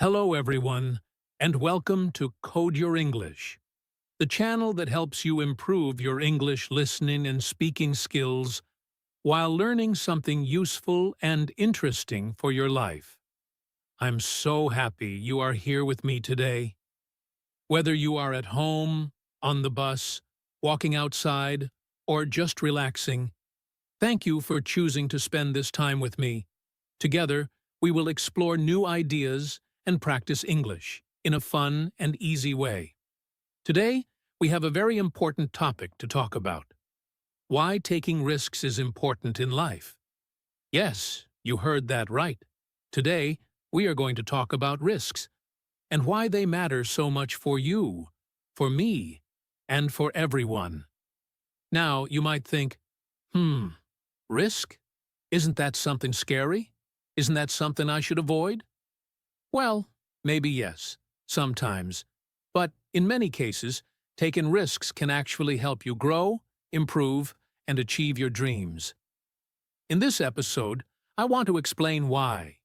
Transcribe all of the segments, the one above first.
Hello, everyone, and welcome to Code Your English, the channel that helps you improve your English listening and speaking skills while learning something useful and interesting for your life. I'm so happy you are here with me today. Whether you are at home, on the bus, walking outside, or just relaxing, thank you for choosing to spend this time with me. Together, we will explore new ideas and practice English in a fun and easy way. Today, we have a very important topic to talk about: why taking risks is important in life. Yes, you heard that right. Today, we are going to talk about risks and why they matter so much for you, for me, and for everyone. Now, you might think, risk? Isn't that something scary? Isn't that something I should avoid? Well, maybe yes, sometimes. But in many cases, taking risks can actually help you grow, improve, and achieve your dreams. In this episode, I want to explain why.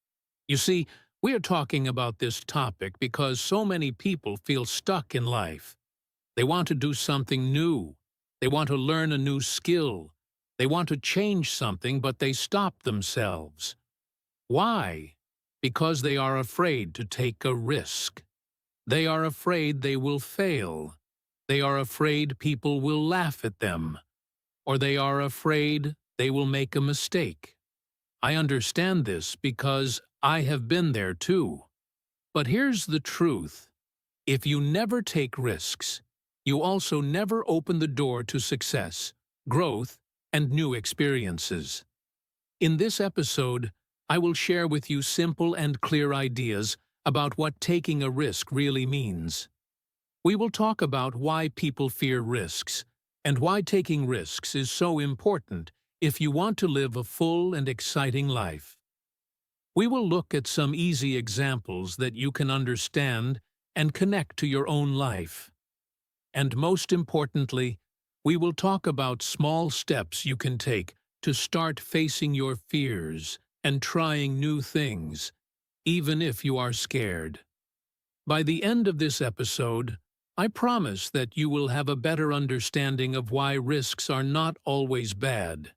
You see, we are talking about this topic because so many people feel stuck in life. They want to do something new. They want to learn a new skill. They want to change something, but they stop themselves. Why? Because they are afraid to take a risk. They are afraid they will fail. They are afraid people will laugh at them. Or they are afraid they will make a mistake. I understand this because I have been there too. But here's the truth. If you never take risks, you also never open the door to success, growth, and new experiences. In this episode, I will share with you simple and clear ideas about what taking a risk really means. We will talk about why people fear risks and why taking risks is so important if you want to live a full and exciting life. We will look at some easy examples that you can understand and connect to your own life. And most importantly, we will talk about small steps you can take to start facing your fears and trying new things, even if you are scared. By the end of this episode, I promise that you will have a better understanding of why risks are not always bad.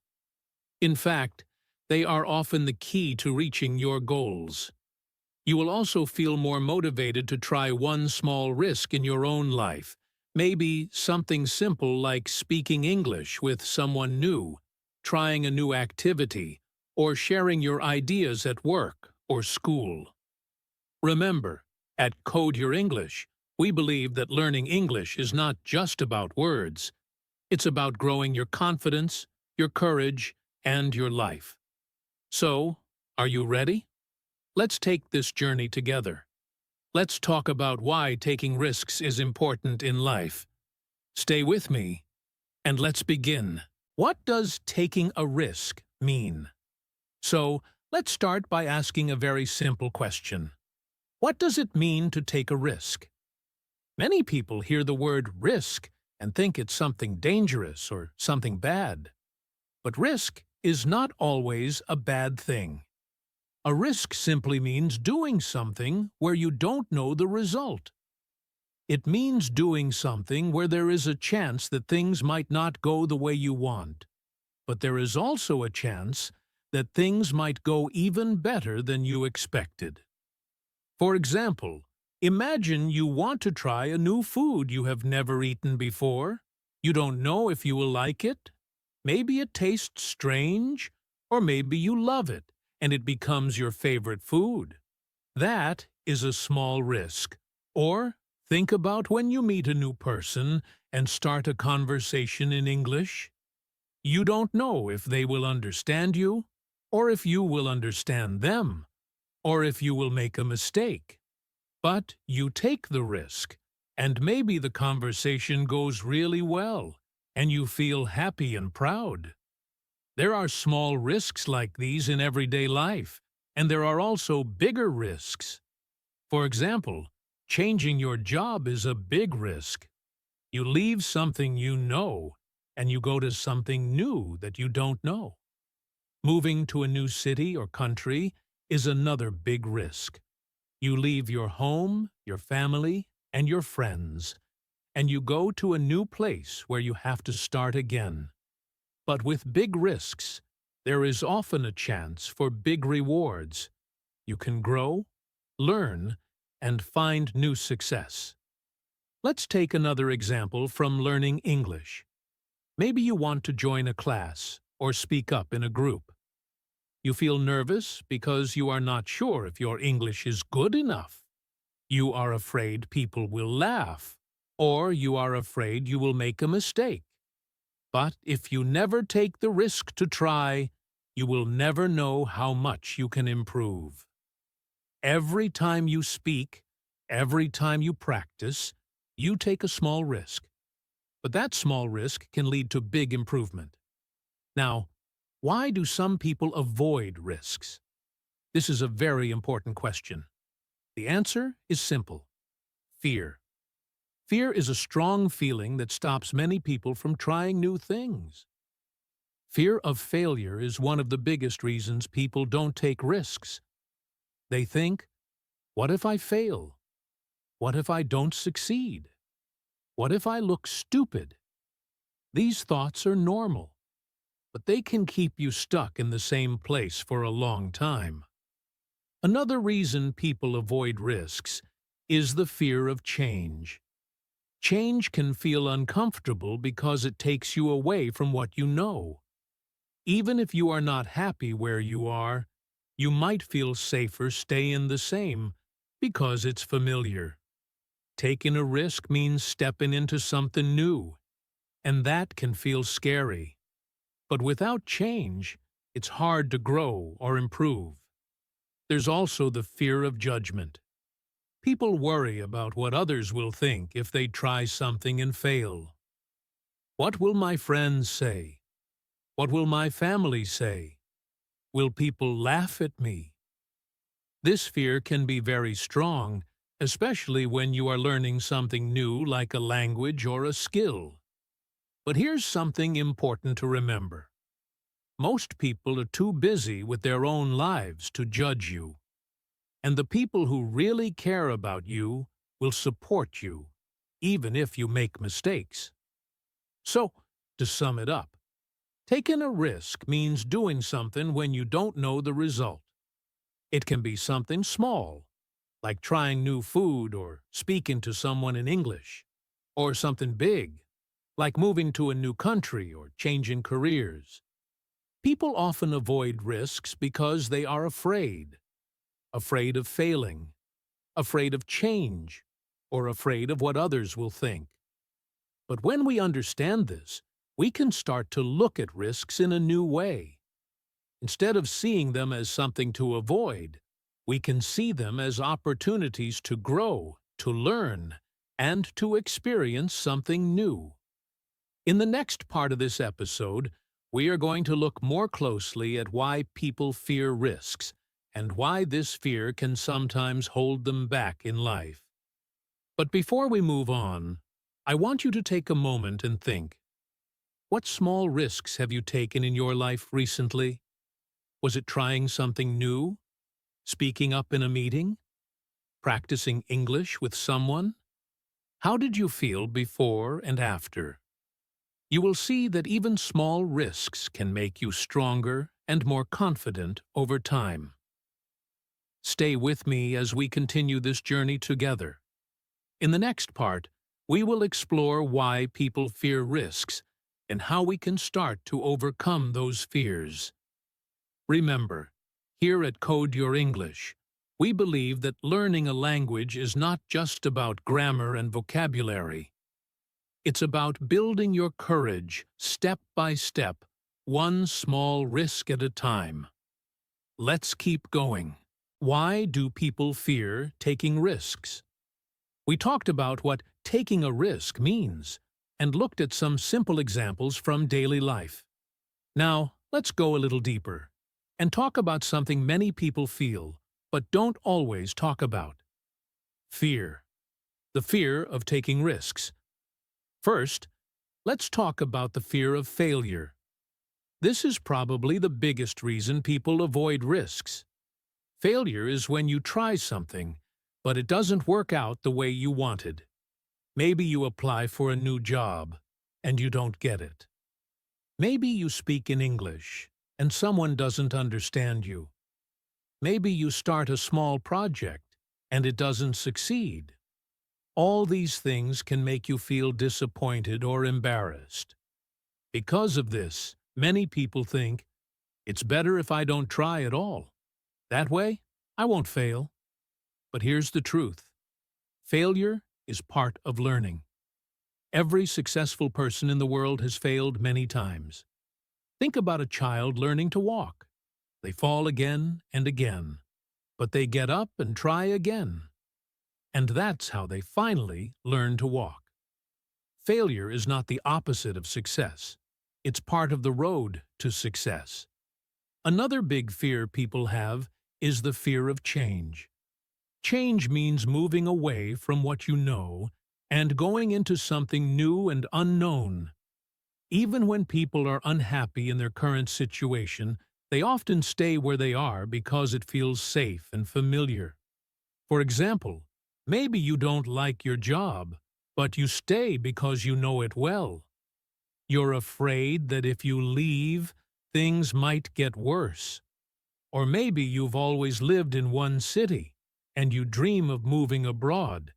In fact, they are often the key to reaching your goals. You will also feel more motivated to try one small risk in your own life, maybe something simple like speaking English with someone new, trying a new activity, or sharing your ideas at work or school. Remember, at Code Your English, we believe that learning English is not just about words. It's about growing your confidence, your courage, and your life. So, are you ready? Let's take this journey together. Let's talk about why taking risks is important in life. Stay with me, and let's begin. What does taking a risk mean? So, let's start by asking a very simple question. What does it mean to take a risk? Many people hear the word risk and think it's something dangerous or something bad. But risk is not always a bad thing. A risk simply means doing something where you don't know the result. It means doing something where there is a chance that things might not go the way you want. But there is also a chance that things might go even better than you expected. For example, imagine you want to try a new food you have never eaten before. You don't know if you will like it. Maybe it tastes strange, or maybe you love it and it becomes your favorite food. That is a small risk. Or think about when you meet a new person and start a conversation in English. You don't know if they will understand you, or if you will understand them, or if you will make a mistake. But you take the risk, and maybe the conversation goes really well, and you feel happy and proud. There are small risks like these in everyday life, and there are also bigger risks. For example, changing your job is a big risk. You leave something you know, and you go to something new that you don't know. Moving to a new city or country is another big risk. You leave your home, your family, and your friends, and you go to a new place where you have to start again. But with big risks, there is often a chance for big rewards. You can grow, learn, and find new success. Let's take another example from learning English. Maybe you want to join a class or speak up in a group. You feel nervous because you are not sure if your English is good enough. You are afraid people will laugh, or you are afraid you will make a mistake. But if you never take the risk to try, you will never know how much you can improve. Every time you speak, every time you practice, you take a small risk. But that small risk can lead to big improvement. Now, why do some people avoid risks? This is a very important question. The answer is simple: fear. Fear is a strong feeling that stops many people from trying new things. Fear of failure is one of the biggest reasons people don't take risks. They think, what if I fail? What if I don't succeed? What if I look stupid? These thoughts are normal, but they can keep you stuck in the same place for a long time. Another reason people avoid risks is the fear of change. Change can feel uncomfortable because it takes you away from what you know. Even if you are not happy where you are, you might feel safer staying the same because it's familiar. Taking a risk means stepping into something new, and that can feel scary. But without change, it's hard to grow or improve. There's also the fear of judgment. People worry about what others will think if they try something and fail. What will my friends say? What will my family say? Will people laugh at me? This fear can be very strong, especially when you are learning something new like a language or a skill. But here's something important to remember. Most people are too busy with their own lives to judge you. And the people who really care about you will support you, even if you make mistakes. So, to sum it up, taking a risk means doing something when you don't know the result. It can be something small, like trying new food or speaking to someone in English, or something big, like moving to a new country or changing careers. People often avoid risks because they are afraid of failing, afraid of change, or afraid of what others will think. But when we understand this, we can start to look at risks in a new way. Instead of seeing them as something to avoid, we can see them as opportunities to grow, to learn, and to experience something new. In the next part of this episode, we are going to look more closely at why people fear risks and why this fear can sometimes hold them back in life. But before we move on, I want you to take a moment and think. What small risks have you taken in your life recently? Was it trying something new? Speaking up in a meeting? Practicing English with someone? How did you feel before and after? You will see that even small risks can make you stronger and more confident over time. Stay with me as we continue this journey together. In the next part, we will explore why people fear risks and how we can start to overcome those fears. Remember, here at Code Your English, we believe that learning a language is not just about grammar and vocabulary. It's about building your courage step by step, one small risk at a time. Let's keep going. Why do people fear taking risks? We talked about what taking a risk means and looked at some simple examples from daily life. Now, let's go a little deeper and talk about something many people feel but don't always talk about. Fear. The fear of taking risks. First, let's talk about the fear of failure. This is probably the biggest reason people avoid risks. Failure is when you try something, but it doesn't work out the way you wanted. Maybe you apply for a new job, and you don't get it. Maybe you speak in English, and someone doesn't understand you. Maybe you start a small project, and it doesn't succeed. All these things can make you feel disappointed or embarrassed. Because of this, many people think, it's better if I don't try at all. That way, I won't fail. But here's the truth. Failure is part of learning. Every successful person in the world has failed many times. Think about a child learning to walk. They fall again and again, but they get up and try again. And that's how they finally learn to walk. Failure is not the opposite of success. It's part of the road to success. Another big fear people have is the fear of change. Change means moving away from what you know and going into something new and unknown. Even when people are unhappy in their current situation, they often stay where they are because it feels safe and familiar. For example, maybe you don't like your job, but you stay because you know it well. You're afraid that if you leave, things might get worse. Or maybe you've always lived in one city, and you dream of moving abroad,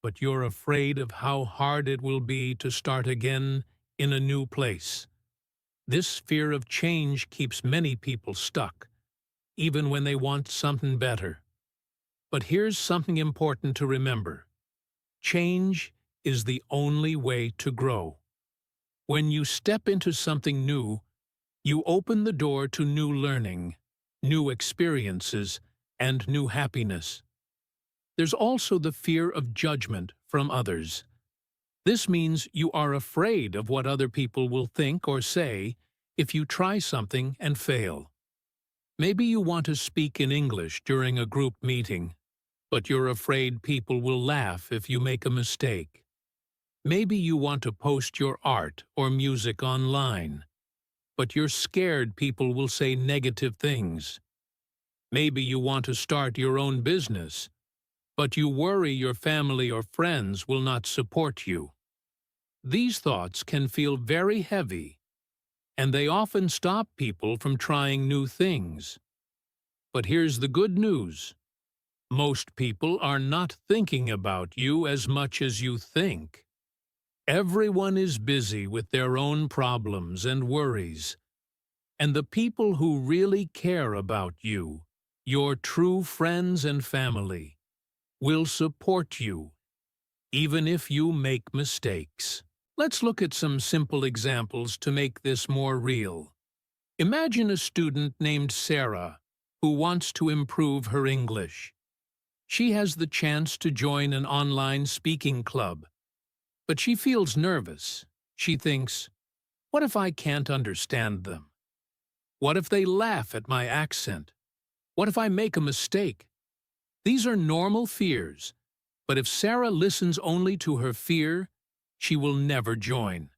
but you're afraid of how hard it will be to start again in a new place. This fear of change keeps many people stuck, even when they want something better. But here's something important to remember. Change is the only way to grow. When you step into something new, you open the door to new learning, new experiences, and new happiness. There's also the fear of judgment from others. This means you are afraid of what other people will think or say if you try something and fail. Maybe you want to speak in English during a group meeting, but you're afraid people will laugh if you make a mistake. Maybe you want to post your art or music online, but you're scared people will say negative things. Maybe you want to start your own business, but you worry your family or friends will not support you. These thoughts can feel very heavy, and they often stop people from trying new things. But here's the good news. Most people are not thinking about you as much as you think. Everyone is busy with their own problems and worries, and the people who really care about you, your true friends and family, will support you, even if you make mistakes. Let's look at some simple examples to make this more real. Imagine a student named Sarah who wants to improve her English. She has the chance to join an online speaking club, but she feels nervous. She thinks, what if I can't understand them? What if they laugh at my accent? What if I make a mistake? These are normal fears, but if Sarah listens only to her fear, she will never join,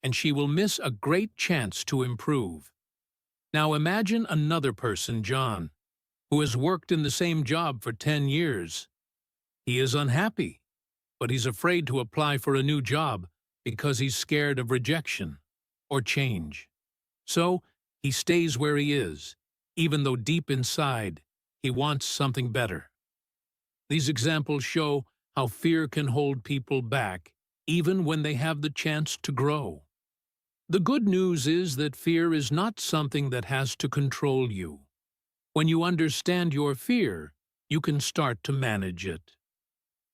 and she will miss a great chance to improve. Now imagine another person, John, who has worked in the same job for 10 years. He is unhappy, but he's afraid to apply for a new job because he's scared of rejection or change. So he stays where he is, even though deep inside he wants something better. These examples show how fear can hold people back even when they have the chance to grow. The good news is that fear is not something that has to control you. When you understand your fear, you can start to manage it.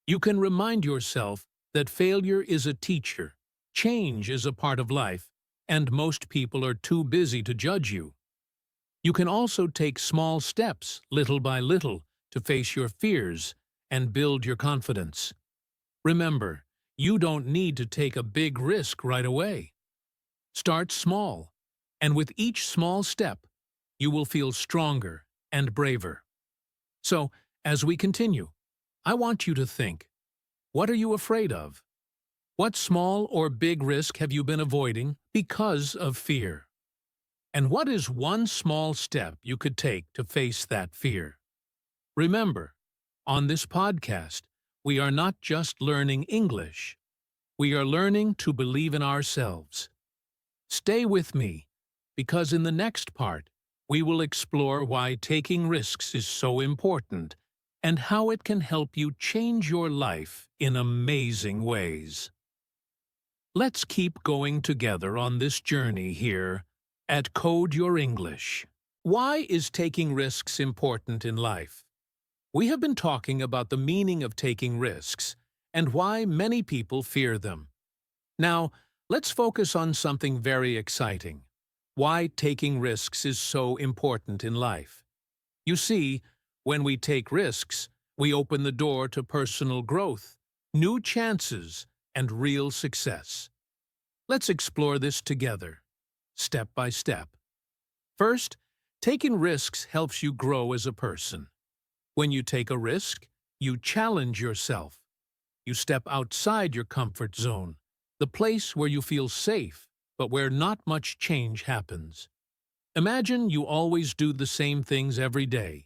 You can remind yourself that failure is a teacher, change is a part of life, and most people are too busy to judge you. You can also take small steps, little by little, to face your fears and build your confidence. Remember, you don't need to take a big risk right away. Start small, and with each small step, you will feel stronger and braver. So, as we continue, I want you to think, what are you afraid of? What small or big risk have you been avoiding because of fear? And what is one small step you could take to face that fear? Remember, On this podcast, we are not just learning English, we are learning to believe in ourselves. Stay with me, because in the next part, we will explore why taking risks is so important and how it can help you change your life in amazing ways. Let's keep going together on this journey here at Code Your English. Why is taking risks important in life? We have been talking about the meaning of taking risks and why many people fear them. Now, let's focus on something very exciting: why taking risks is so important in life. You see, when we take risks, we open the door to personal growth, new chances, and real success. Let's explore this together, step by step. First, taking risks helps you grow as a person. When you take a risk, you challenge yourself. You step outside your comfort zone, the place where you feel safe, but where not much change happens. Imagine you always do the same things every day.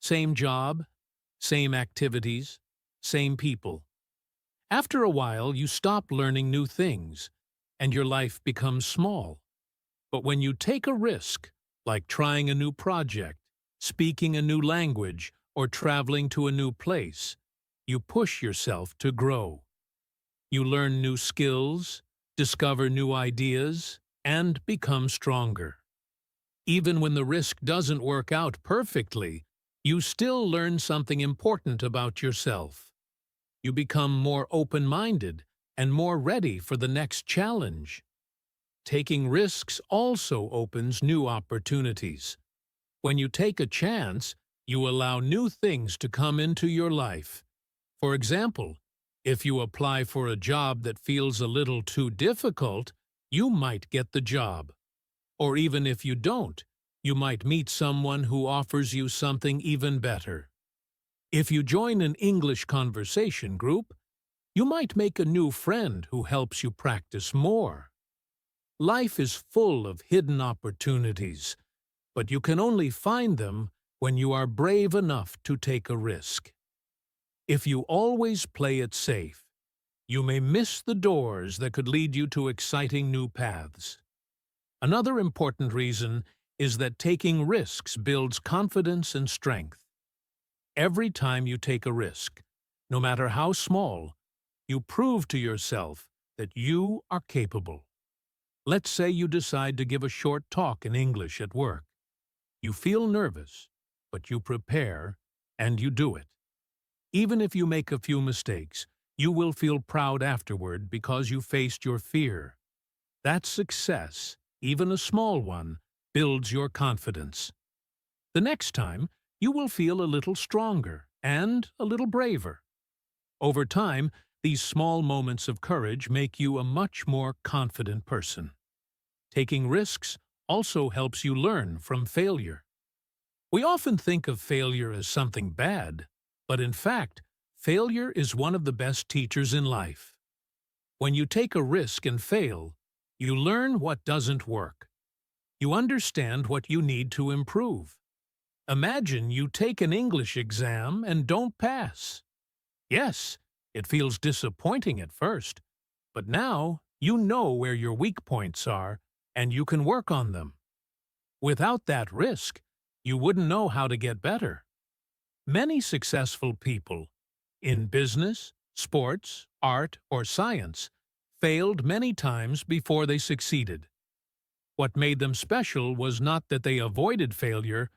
Same job, same activities, same people. After a while, you stop learning new things, and your life becomes small. But when you take a risk, like trying a new project, speaking a new language, or traveling to a new place, you push yourself to grow. You learn new skills, discover new ideas, and become stronger. Even when the risk doesn't work out perfectly, you still learn something important about yourself. You become more open-minded and more ready for the next challenge. Taking risks also opens new opportunities. When you take a chance, you allow new things to come into your life. For example, if you apply for a job that feels a little too difficult, you might get the job. Or even if you don't, you might meet someone who offers you something even better. If you join an English conversation group, you might make a new friend who helps you practice more. Life is full of hidden opportunities, but you can only find them when you are brave enough to take a risk. If you always play it safe, you may miss the doors that could lead you to exciting new paths. Another important reason is that taking risks builds confidence and strength. Every time you take a risk, no matter how small, you prove to yourself that you are capable. Let's say you decide to give a short talk in English at work. You feel nervous, but you prepare and you do it. Even if you make a few mistakes, you will feel proud afterward because you faced your fear. That success, even a small one, builds your confidence. The next time, you will feel a little stronger and a little braver. Over time, these small moments of courage make you a much more confident person. Taking risks also helps you learn from failure. We often think of failure as something bad, but in fact, failure is one of the best teachers in life. When you take a risk and fail, you learn what doesn't work. You understand what you need to improve. Imagine you take an English exam and don't pass. Yes, it feels disappointing at first, but now you know where your weak points are and you can work on them. Without that risk, you wouldn't know how to get better. Many successful people, in business, sports, art, or science, failed many times before they succeeded. What made them special was not that they avoided failure,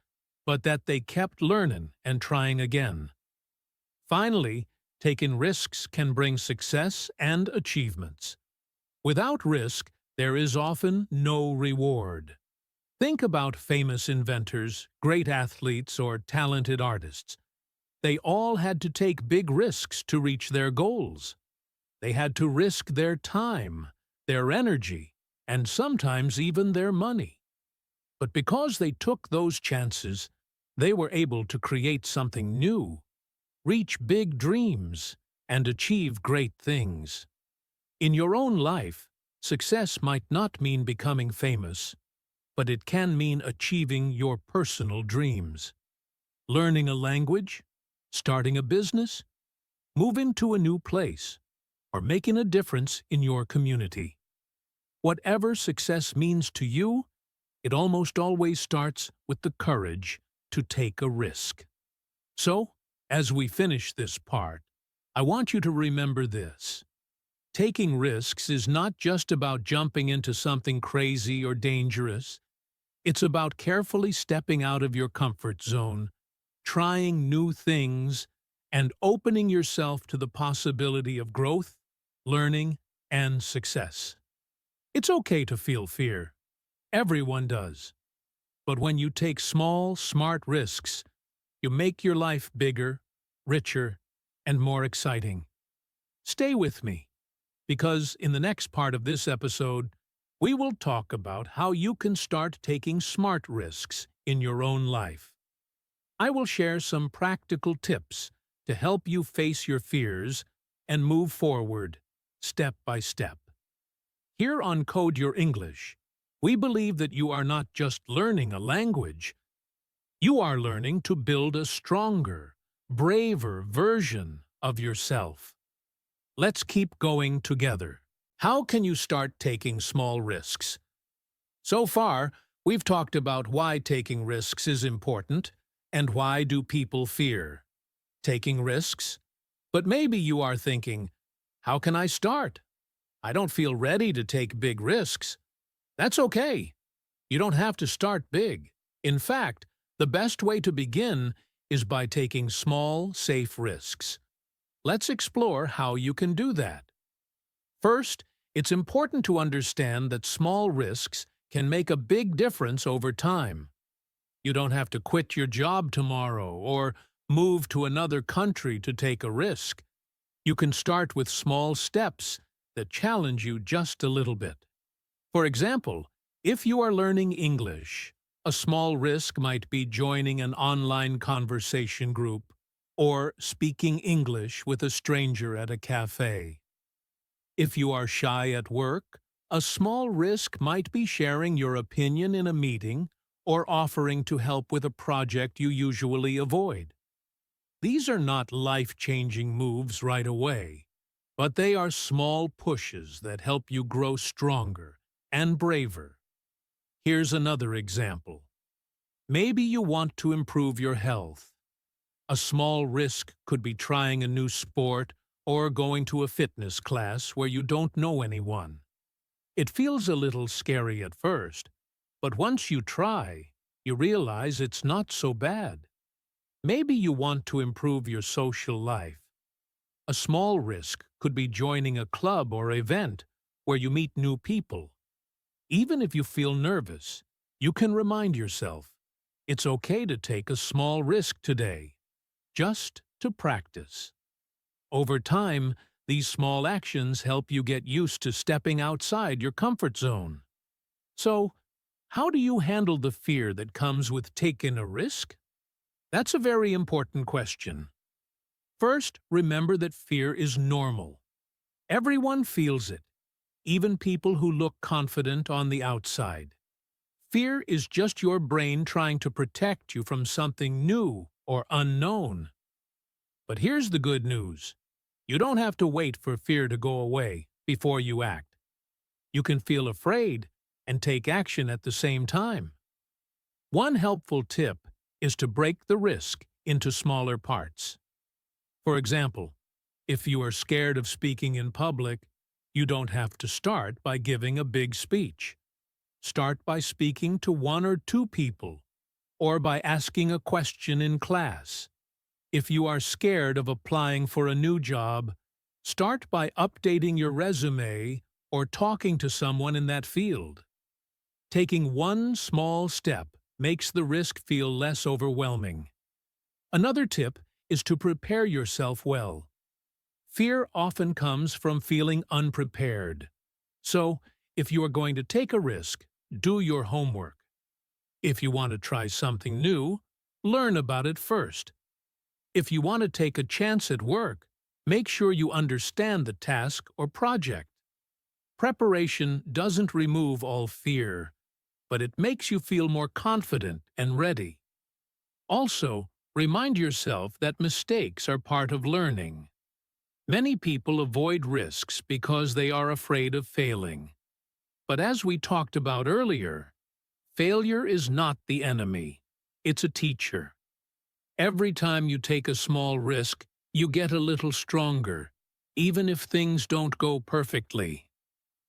but that they kept learning and trying again. Finally, taking risks can bring success and achievements. Without risk, there is often no reward. Think about famous inventors, great athletes, or talented artists. They all had to take big risks to reach their goals. They had to risk their time, their energy, and sometimes even their money. But because they took those chances, they were able to create something new, reach big dreams, and achieve great things. In your own life, success might not mean becoming famous, but it can mean achieving your personal dreams. Learning a language, starting a business, moving to a new place, or making a difference in your community. Whatever success means to you, it almost always starts with the courage to take a risk. So, as we finish this part, I want you to remember this. Taking risks is not just about jumping into something crazy or dangerous. It's about carefully stepping out of your comfort zone, trying new things, and opening yourself to the possibility of growth, learning, and success. It's okay to feel fear. Everyone does. But when you take small, smart risks, you make your life bigger, richer, and more exciting. Stay with me, because in the next part of this episode, we will talk about how you can start taking smart risks in your own life. I will share some practical tips to help you face your fears and move forward, step by step. Here on Code Your English, we believe that you are not just learning a language, you are learning to build a stronger, braver version of yourself. Let's keep going together. How can you start taking small risks? So far, we've talked about why taking risks is important and why do people fear taking risks. But maybe you are thinking, how can I start? I don't feel ready to take big risks. That's okay. You don't have to start big. In fact, the best way to begin is by taking small, safe risks. Let's explore how you can do that. First, it's important to understand that small risks can make a big difference over time. You don't have to quit your job tomorrow or move to another country to take a risk. You can start with small steps that challenge you just a little bit. For example, if you are learning English, a small risk might be joining an online conversation group or speaking English with a stranger at a cafe. If you are shy at work, a small risk might be sharing your opinion in a meeting or offering to help with a project you usually avoid. These are not life-changing moves right away, but they are small pushes that help you grow stronger and braver. Here's another example. Maybe you want to improve your health. A small risk could be trying a new sport or going to a fitness class where you don't know anyone. It feels a little scary at first, but once you try, you realize it's not so bad. Maybe you want to improve your social life. A small risk could be joining a club or event where you meet new people. Even if you feel nervous, you can remind yourself, it's okay to take a small risk today, just to practice. Over time, these small actions help you get used to stepping outside your comfort zone. So, how do you handle the fear that comes with taking a risk? That's a very important question. First, remember that fear is normal. Everyone feels it, even people who look confident on the outside. Fear is just your brain trying to protect you from something new or unknown. But here's the good news. You don't have to wait for fear to go away before you act. You can feel afraid and take action at the same time. One helpful tip is to break the risk into smaller parts. For example, if you are scared of speaking in public, you don't have to start by giving a big speech. Start by speaking to one or two people, or by asking a question in class. If you are scared of applying for a new job, start by updating your resume or talking to someone in that field. Taking one small step makes the risk feel less overwhelming. Another tip is to prepare yourself well. Fear often comes from feeling unprepared. So, if you are going to take a risk, do your homework. If you want to try something new, learn about it first. If you want to take a chance at work, make sure you understand the task or project. Preparation doesn't remove all fear, but it makes you feel more confident and ready. Also, Remind yourself that mistakes are part of learning. Many people avoid risks because they are afraid of failing. But as we talked about earlier, failure is not the enemy. It's a teacher. Every time you take a small risk, you get a little stronger, even if things don't go perfectly.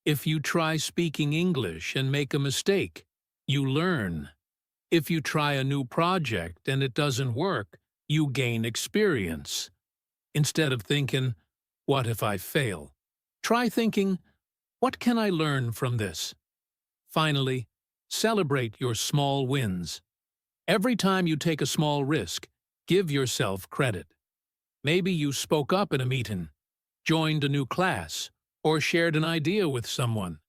If you try speaking English and make a mistake, you learn. If you try a new project and it doesn't work, you gain experience. Instead of thinking, "What if I fail?" try thinking, "What can I learn from this?" Finally, celebrate your small wins. Every time you take a small risk, give yourself credit. Maybe you spoke up in a meeting, joined a new class, or shared an idea with someone.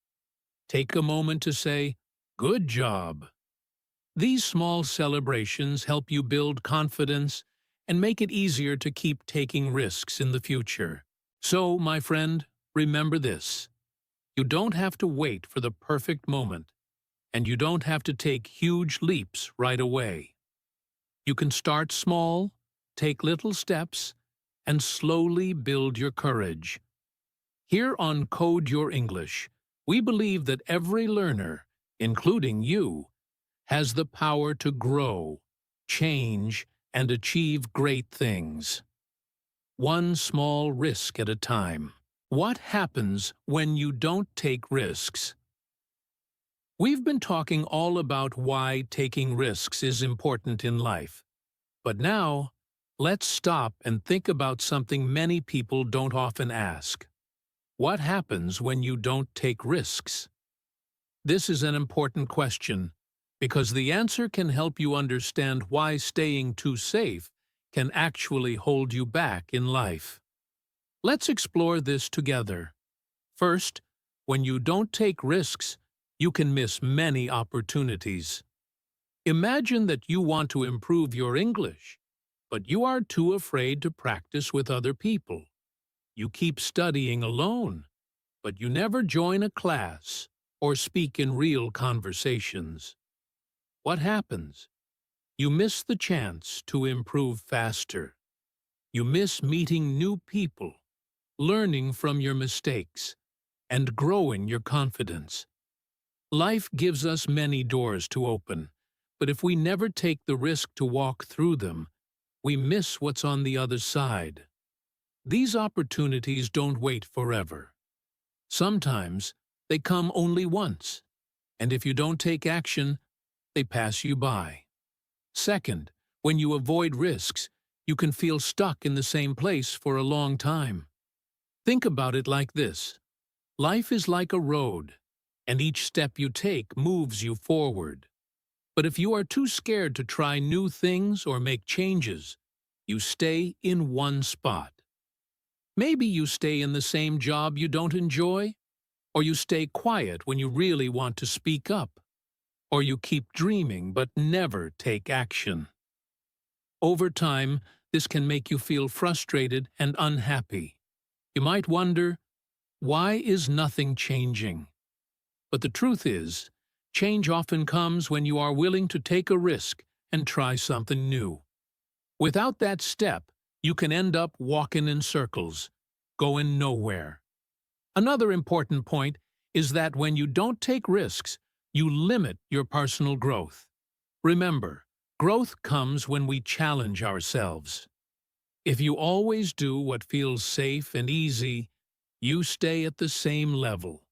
Take a moment to say, "Good job." These small celebrations help you build confidence and make it easier to keep taking risks in the future. So, my friend, remember this. You don't have to wait for the perfect moment, and you don't have to take huge leaps right away. You can start small, take little steps, and slowly build your courage. Here on Code Your English, we believe that every learner, including you, has the power to grow, change, and achieve great things. One small risk at a time. What happens when you don't take risks? We've been talking all about why taking risks is important in life. But now, let's stop and think about something many people don't often ask. What happens when you don't take risks? This is an important question, because the answer can help you understand why staying too safe can actually hold you back in life. Let's explore this together. First, when you don't take risks, you can miss many opportunities. Imagine that you want to improve your English, but you are too afraid to practice with other people. You keep studying alone, but you never join a class or speak in real conversations. What happens? You miss the chance to improve faster. You miss meeting new people, learning from your mistakes, and growing your confidence. Life gives us many doors to open, but if we never take the risk to walk through them, we miss what's on the other side. These opportunities don't wait forever. Sometimes they come only once, and if you don't take action, they pass you by. Second, when you avoid risks, you can feel stuck in the same place for a long time. Think about it like this. Life is like a road, and each step you take moves you forward. But if you are too scared to try new things or make changes, you stay in one spot. Maybe you stay in the same job you don't enjoy, or you stay quiet when you really want to speak up, or you keep dreaming but never take action. Over time, this can make you feel frustrated and unhappy. You might wonder, why is nothing changing? But the truth is, change often comes when you are willing to take a risk and try something new. Without that step, you can end up walking in circles, going nowhere. Another important point is that when you don't take risks, you limit your personal growth. Remember, growth comes when we challenge ourselves. If you always do what feels safe and easy, you stay at the same level.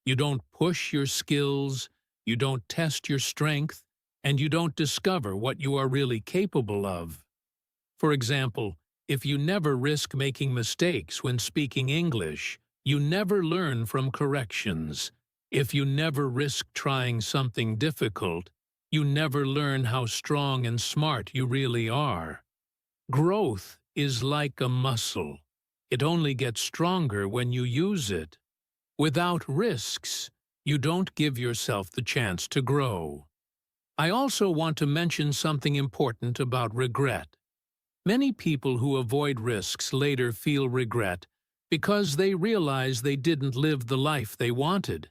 You don't push your skills, you don't test your strength, and you don't discover what you are really capable of. For example, if you never risk making mistakes when speaking English, you never learn from corrections. If you never risk trying something difficult, you never learn how strong and smart you really are. Growth is like a muscle. It only gets stronger when you use it. Without risks, you don't give yourself the chance to grow. I also want to mention something important about regret. Many people who avoid risks later feel regret because they realize they didn't live the life they wanted.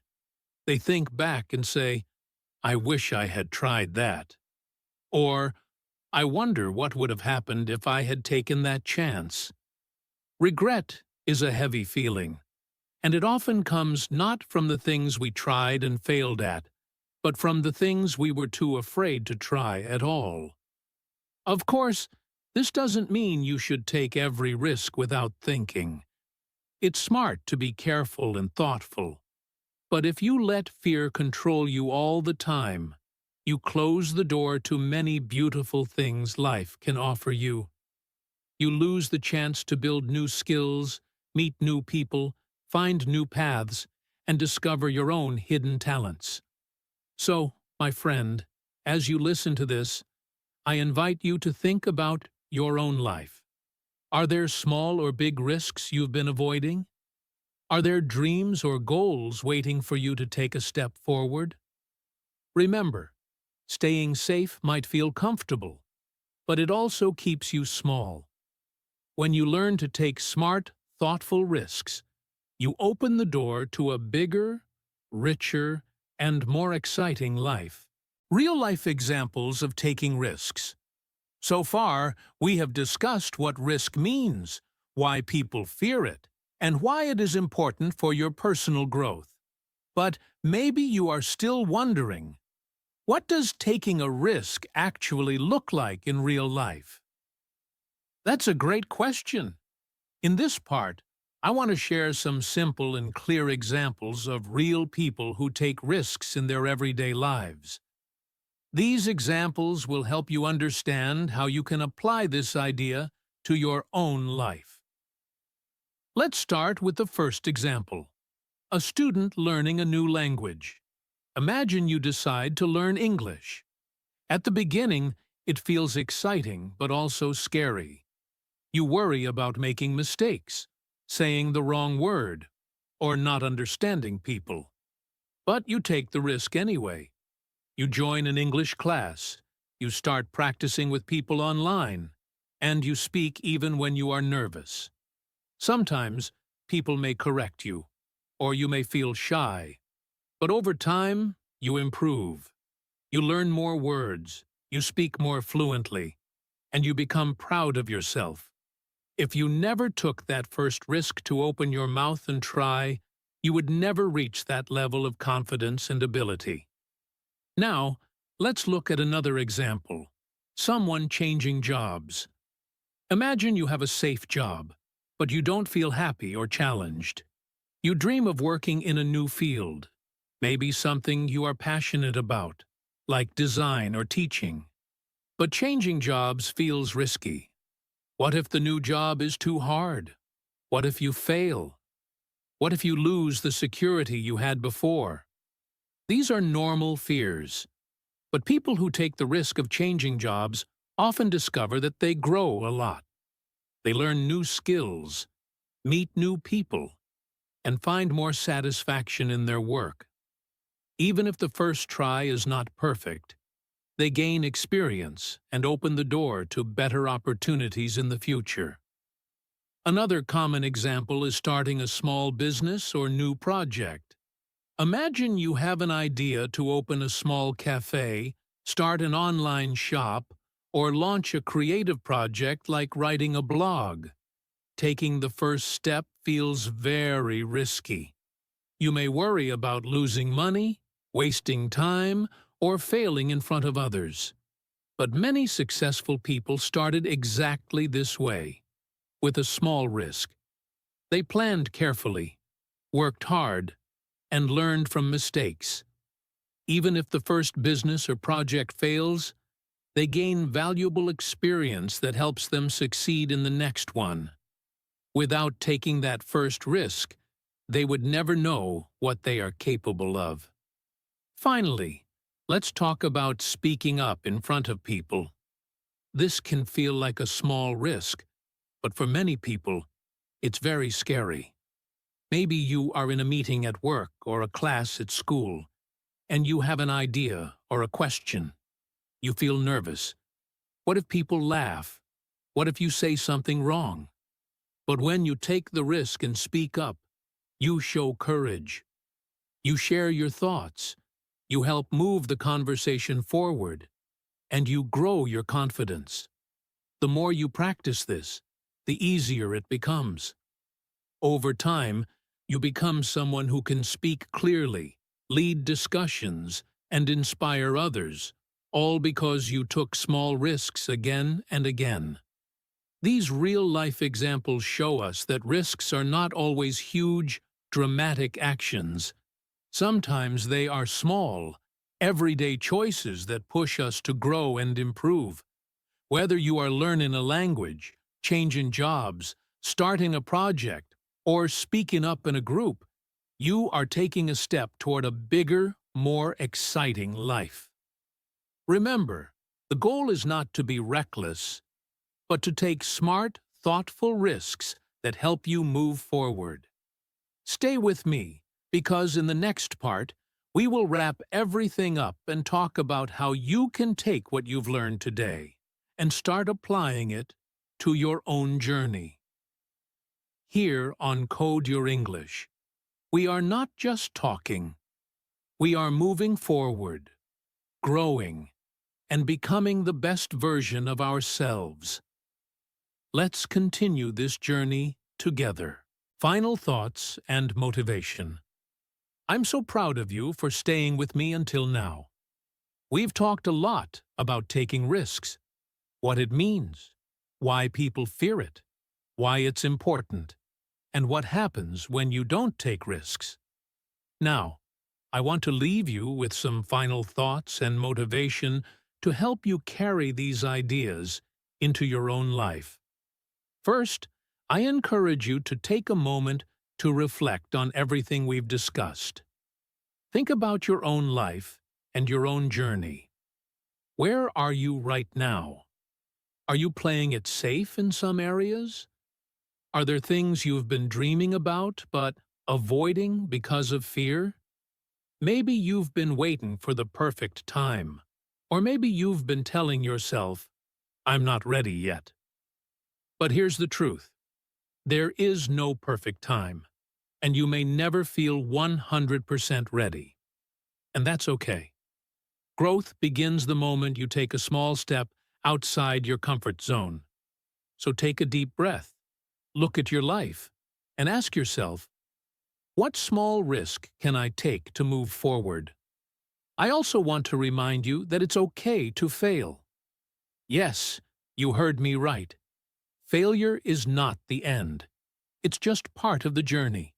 They think back and say, "I wish I had tried that." Or, I wonder what would have happened if I had taken that chance. Regret is a heavy feeling, and it often comes not from the things we tried and failed at, but from the things we were too afraid to try at all. Of course, this doesn't mean you should take every risk without thinking. It's smart to be careful and thoughtful. But if you let fear control you all the time, you close the door to many beautiful things life can offer you. You lose the chance to build new skills, meet new people, find new paths, and discover your own hidden talents. So, my friend, as you listen to this, I invite you to think about your own life. Are there small or big risks you've been avoiding? Are there dreams or goals waiting for you to take a step forward? Remember, staying safe might feel comfortable, but it also keeps you small. When you learn to take smart, thoughtful risks, you open the door to a bigger, richer, and more exciting life. Real-life examples of taking risks. So far, we have discussed what risk means, why people fear it, and why it is important for your personal growth. But maybe you are still wondering, what does taking a risk actually look like in real life? That's a great question. In this part, I want to share some simple and clear examples of real people who take risks in their everyday lives. These examples will help you understand how you can apply this idea to your own life. Let's start with the first example. A student learning a new language. Imagine you decide to learn English. At the beginning, it feels exciting but also scary. You worry about making mistakes, saying the wrong word, or not understanding people. But you take the risk anyway. You join an English class, you start practicing with people online, and you speak even when you are nervous. Sometimes, people may correct you, or you may feel shy. But over time, you improve. You learn more words, you speak more fluently, and you become proud of yourself. If you never took that first risk to open your mouth and try, you would never reach that level of confidence and ability. Now, let's look at another example. Someone changing jobs. Imagine you have a safe job, but you don't feel happy or challenged. You dream of working in a new field, maybe something you are passionate about, like design or teaching. But changing jobs feels risky. What if the new job is too hard? What if you fail? What if you lose the security you had before? These are normal fears. But people who take the risk of changing jobs often discover that they grow a lot. They learn new skills, meet new people, and find more satisfaction in their work. Even if the first try is not perfect, they gain experience and open the door to better opportunities in the future. Another common example is starting a small business or new project. Imagine you have an idea to open a small cafe, start an online shop, or launch a creative project like writing a blog. Taking the first step feels very risky. You may worry about losing money, wasting time, or failing in front of others. But many successful people started exactly this way, with a small risk. They planned carefully, worked hard, and learned from mistakes. Even if the first business or project fails, they gain valuable experience that helps them succeed in the next one. Without taking that first risk, they would never know what they are capable of. Finally, let's talk about speaking up in front of people. This can feel like a small risk, but for many people, it's very scary. Maybe you are in a meeting at work or a class at school, and you have an idea or a question. You feel nervous. What if people laugh? What if you say something wrong? But when you take the risk and speak up, you show courage. You share your thoughts. You help move the conversation forward. and you grow your confidence. The more you practice this, the easier it becomes. Over time, you become someone who can speak clearly, lead discussions, and inspire others, all because you took small risks again and again. These real-life examples show us that risks are not always huge, dramatic actions. Sometimes they are small, everyday choices that push us to grow and improve. Whether you are learning a language, changing jobs, starting a project, or speaking up in a group, you are taking a step toward a bigger, more exciting life. Remember, the goal is not to be reckless, but to take smart, thoughtful risks that help you move forward. Stay with me, because in the next part, we will wrap everything up and talk about how you can take what you've learned today and start applying it to your own journey. Here on Code Your English, we are not just talking. We are moving forward, growing, and becoming the best version of ourselves. Let's continue this journey together. Final thoughts and motivation. I'm so proud of you for staying with me until now. We've talked a lot about taking risks, what it means, why people fear it, why it's important, and what happens when you don't take risks. Now, I want to leave you with some final thoughts and motivation to help you carry these ideas into your own life. First, I encourage you to take a moment to reflect on everything we've discussed. Think about your own life and your own journey. Where are you right now? Are you playing it safe in some areas? Are there things you've been dreaming about but avoiding because of fear? Maybe you've been waiting for the perfect time, or maybe you've been telling yourself, "I'm not ready yet." But here's the truth. There is no perfect time, and you may never feel 100% ready. And that's okay. Growth begins the moment you take a small step outside your comfort zone. So take a deep breath, look at your life, and ask yourself, what small risk can I take to move forward? I also want to remind you that it's okay to fail. Yes, you heard me right. Failure is not the end. It's just part of the journey.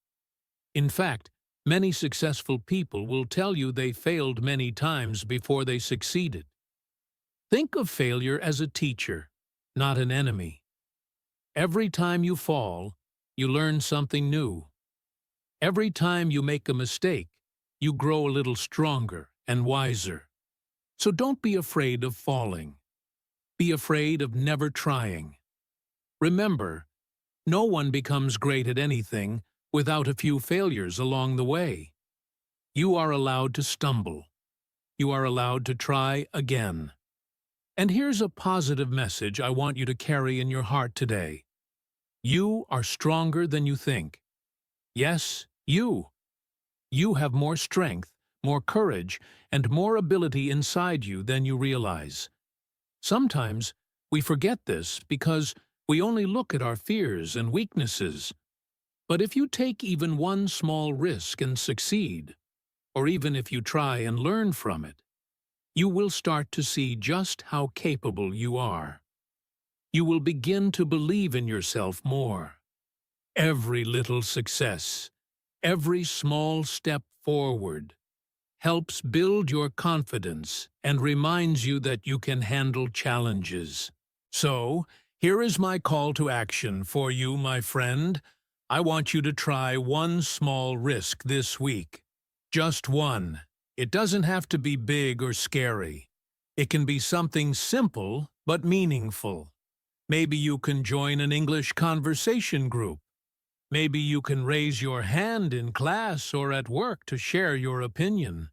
In fact, many successful people will tell you they failed many times before they succeeded. Think of failure as a teacher, not an enemy. Every time you fall, you learn something new. Every time you make a mistake, you grow a little stronger and wiser. So don't be afraid of falling. Be afraid of never trying. Remember, no one becomes great at anything without a few failures along the way. You are allowed to stumble. You are allowed to try again. And here's a positive message I want you to carry in your heart today. You are stronger than you think. Yes, you. You have more strength, more courage, and more ability inside you than you realize. Sometimes we forget this because we only look at our fears and weaknesses. But if you take even one small risk and succeed, or even if you try and learn from it, you will start to see just how capable you are. You will begin to believe in yourself more. Every little success, every small step forward, helps build your confidence and reminds you that you can handle challenges. So, here is my call to action for you, my friend. I want you to try one small risk this week. Just one. It doesn't have to be big or scary. It can be something simple but meaningful. Maybe you can join an English conversation group. Maybe you can raise your hand in class or at work to share your opinion.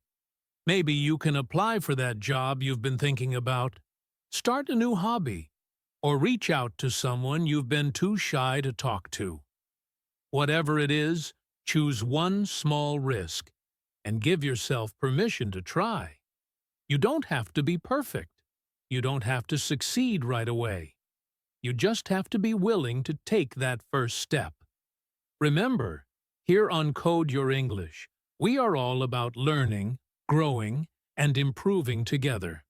Maybe you can apply for that job you've been thinking about. Start a new hobby, or reach out to someone you've been too shy to talk to. Whatever it is, choose one small risk and give yourself permission to try. You don't have to be perfect. You don't have to succeed right away. You just have to be willing to take that first step. Remember, here on Code Your English, we are all about learning, growing, and improving together.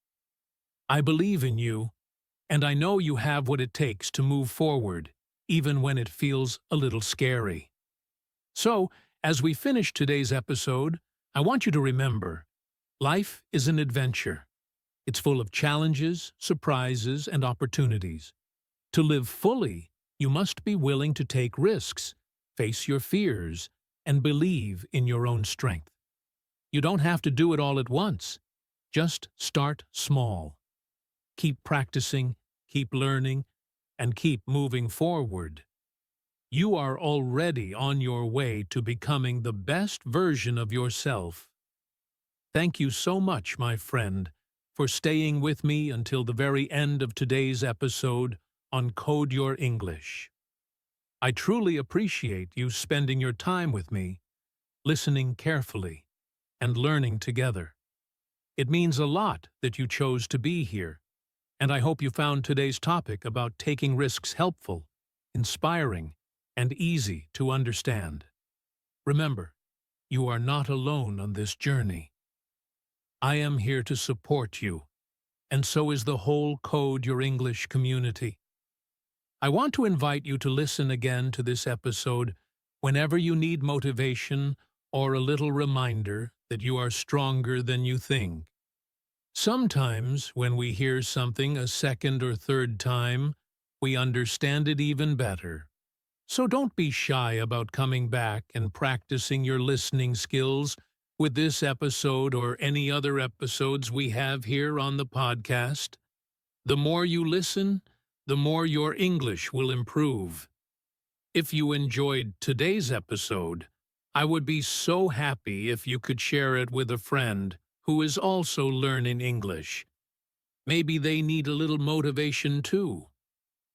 I believe in you, and I know you have what it takes to move forward, even when it feels a little scary. So, as we finish today's episode, I want you to remember, life is an adventure. It's full of challenges, surprises, and opportunities. To live fully, you must be willing to take risks, face your fears, and believe in your own strength. You don't have to do it all at once. Just start small. Keep practicing, keep learning, and keep moving forward. You are already on your way to becoming the best version of yourself. Thank you so much, my friend, for staying with me until the very end of today's episode on Code Your English. I truly appreciate you spending your time with me, listening carefully, and learning together. It means a lot that you chose to be here, and I hope you found today's topic about taking risks helpful, inspiring, and easy to understand. Remember, you are not alone on this journey. I am here to support you, and so is the whole Code Your English community. I want to invite you to listen again to this episode whenever you need motivation or a little reminder that you are stronger than you think. Sometimes, when we hear something a second or third time, we understand it even better. So don't be shy about coming back and practicing your listening skills with this episode or any other episodes we have here on the podcast. The more you listen, the more your English will improve. If you enjoyed today's episode, I would be so happy if you could share it with a friend who is also learning English. Maybe they need a little motivation too.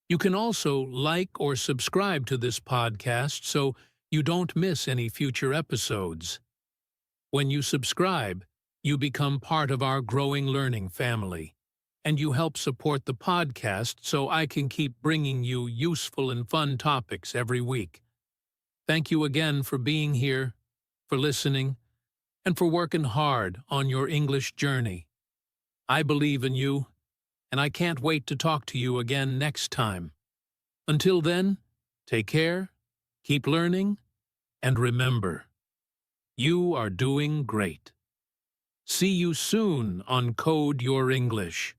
You can also like or subscribe to this podcast so you don't miss any future episodes. When you subscribe, you become part of our growing learning family, and you help support the podcast so I can keep bringing you useful and fun topics every week. Thank you again for being here, for listening, and for working hard on your English journey. I believe in you, and I can't wait to talk to you again next time. Until then, take care, keep learning, and remember, you are doing great. See you soon on Code Your English.